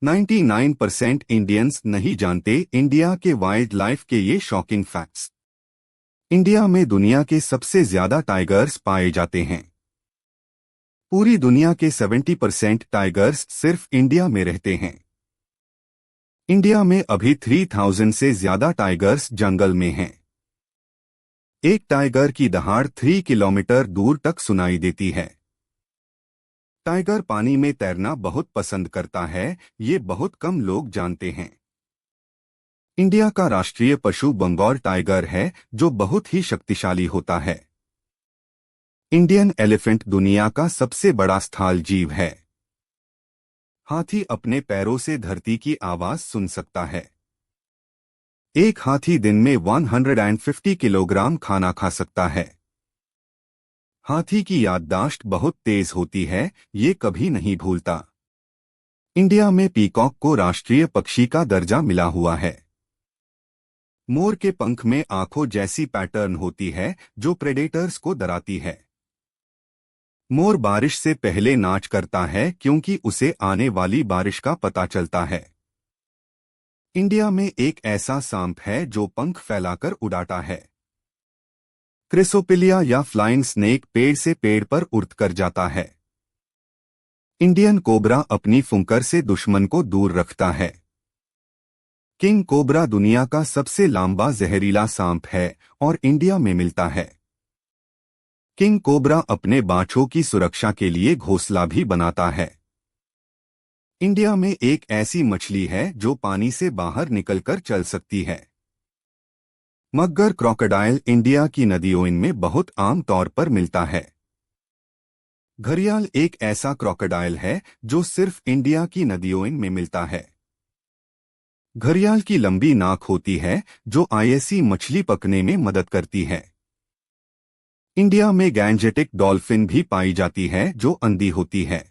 99% Indians नहीं जानते India के वाइल्ड लाइफ के ये शॉकिंग फैक्ट्स। इंडिया में दुनिया के सबसे ज्यादा टाइगर्स पाए जाते हैं। पूरी दुनिया के 70% टाइगर्स सिर्फ इंडिया में रहते हैं। इंडिया में अभी 3000 से ज्यादा टाइगर्स जंगल में हैं। एक टाइगर की दहाड़ 3 किलोमीटर दूर तक सुनाई देती है। टाइगर पानी में तैरना बहुत पसंद करता है, ये बहुत कम लोग जानते हैं। इंडिया का राष्ट्रीय पशु बंगाल टाइगर है, जो बहुत ही शक्तिशाली होता है। इंडियन एलिफेंट दुनिया का सबसे बड़ा स्थल जीव है। हाथी अपने पैरों से धरती की आवाज सुन सकता है। एक हाथी दिन में 150 किलोग्राम खाना खा सकता है। हाथी की याददाश्त बहुत तेज होती है, ये कभी नहीं भूलता। इंडिया में पीकॉक को राष्ट्रीय पक्षी का दर्जा मिला हुआ है। मोर के पंख में आंखों जैसी पैटर्न होती है, जो प्रेडेटर्स को डराती है। मोर बारिश से पहले नाच करता है क्योंकि उसे आने वाली बारिश का पता चलता है। इंडिया में एक ऐसा सांप है जो पंख फैलाकर उड़ाता है। क्रिसोपिलिया या फ्लाइंग स्नेक पेड़ से पेड़ पर उड़कर जाता है। इंडियन कोबरा अपनी फुंकर से दुश्मन को दूर रखता है। किंग कोबरा दुनिया का सबसे लंबा जहरीला सांप है और इंडिया में मिलता है। किंग कोबरा अपने बाछों की सुरक्षा के लिए घोंसला भी बनाता है। इंडिया में एक ऐसी मछली है जो पानी से बाहर निकलकर चल सकती है। मगर क्रोकोडाइल इंडिया की नदियों में बहुत आम तौर पर मिलता है। घड़ियाल एक ऐसा क्रोकोडाइल है जो सिर्फ इंडिया की नदियों में मिलता है। घड़ियाल की लंबी नाक होती है जो आईएसी मछली पकड़ने में मदद करती है। इंडिया में गैंजेटिक डॉल्फिन भी पाई जाती है जो अंधी होती है।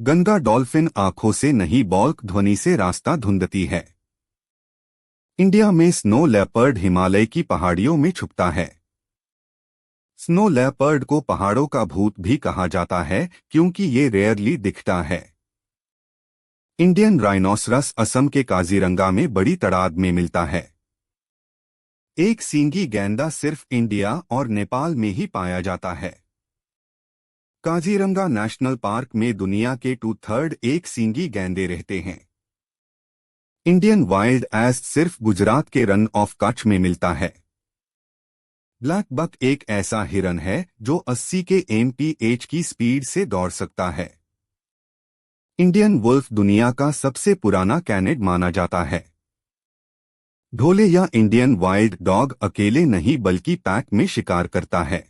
गंगा डॉल्फिन आंखों से नहीं बल्कि ध्वनि से रास्ता ढूंढती है। इंडिया में स्नो लेपर्ड हिमालय की पहाड़ियों में छुपता है। स्नो लेपर्ड को पहाड़ों का भूत भी कहा जाता है क्योंकि ये रेयरली दिखता है। इंडियन राइनोसरस असम के काजीरंगा में बड़ी तादाद में मिलता है। एक सींगी गैंडा सिर्फ इंडिया और नेपाल में ही पाया जाता है। काजीरंगा नेशनल पार्क में दुनिया के 2/3 एक सींगी गैंडे रहते हैं। इंडियन वाइल्ड एस सिर्फ गुजरात के रन ऑफ कच्छ में मिलता है। ब्लैक बक एक ऐसा हिरन है जो 80 के mph की स्पीड से दौड़ सकता है। इंडियन वुल्फ दुनिया का सबसे पुराना कैनिड माना जाता है। ढोले या इंडियन वाइल्ड डॉग अकेले नहीं बल्कि पैक में शिकार करता है।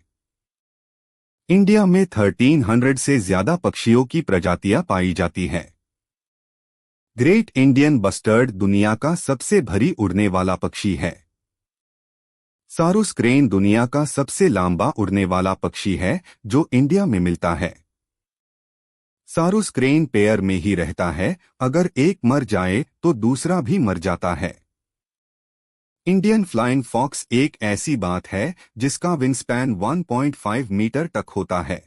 इंडिया में 1300 से ज्यादा पक्षियों की प्रजातियां पाई जाती है। ग्रेट इंडियन बस्टर्ड दुनिया का सबसे भारी उड़ने वाला पक्षी है। सारुस क्रेन दुनिया का सबसे लंबा उड़ने वाला पक्षी है जो इंडिया में मिलता है। सारुस क्रेन पेयर में ही रहता है, अगर एक मर जाए तो दूसरा भी मर जाता है। इंडियन फ्लाइंग फॉक्स एक ऐसी बात है जिसका विंगस्पैन 1.5 मीटर तक होता है।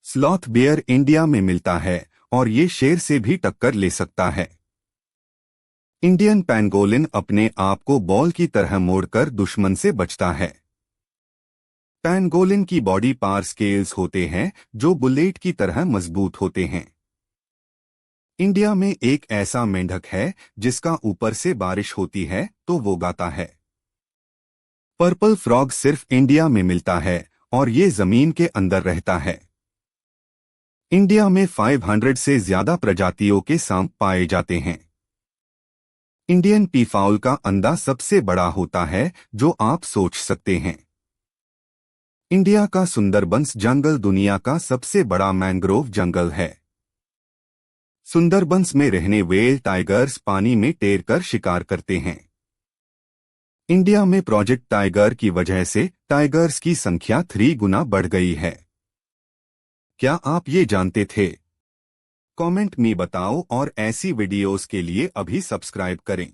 स्लॉथ बेयर इंडिया में मिलता है और ये शेर से भी टक्कर ले सकता है। इंडियन पैंगोलिन अपने आप को बॉल की तरह मोड़कर दुश्मन से बचता है। पैंगोलिन की बॉडी पार स्केल्स होते हैं जो बुलेट की तरह मजबूत होते हैं। इंडिया में एक ऐसा मेंढक है जिसका ऊपर से बारिश होती है तो वो गाता है। पर्पल फ्रॉग सिर्फ इंडिया में मिलता है और ये जमीन के अंदर रहता है। इंडिया में 500 से ज्यादा प्रजातियों के सांप पाए जाते हैं। इंडियन पीफाउल का अंडा सबसे बड़ा होता है जो आप सोच सकते हैं। इंडिया का सुंदरबंस जंगल दुनिया का सबसे बड़ा मैंग्रोव जंगल है। सुंदरबंस में रहने वेल टाइगर्स पानी में तैरकर शिकार करते हैं। इंडिया में प्रोजेक्ट टाइगर की वजह से टाइगर्स की संख्या 3 गुना बढ़ गई है। क्या आप ये जानते थे? कमेंट में बताओ और ऐसी वीडियोस के लिए अभी सब्सक्राइब करें।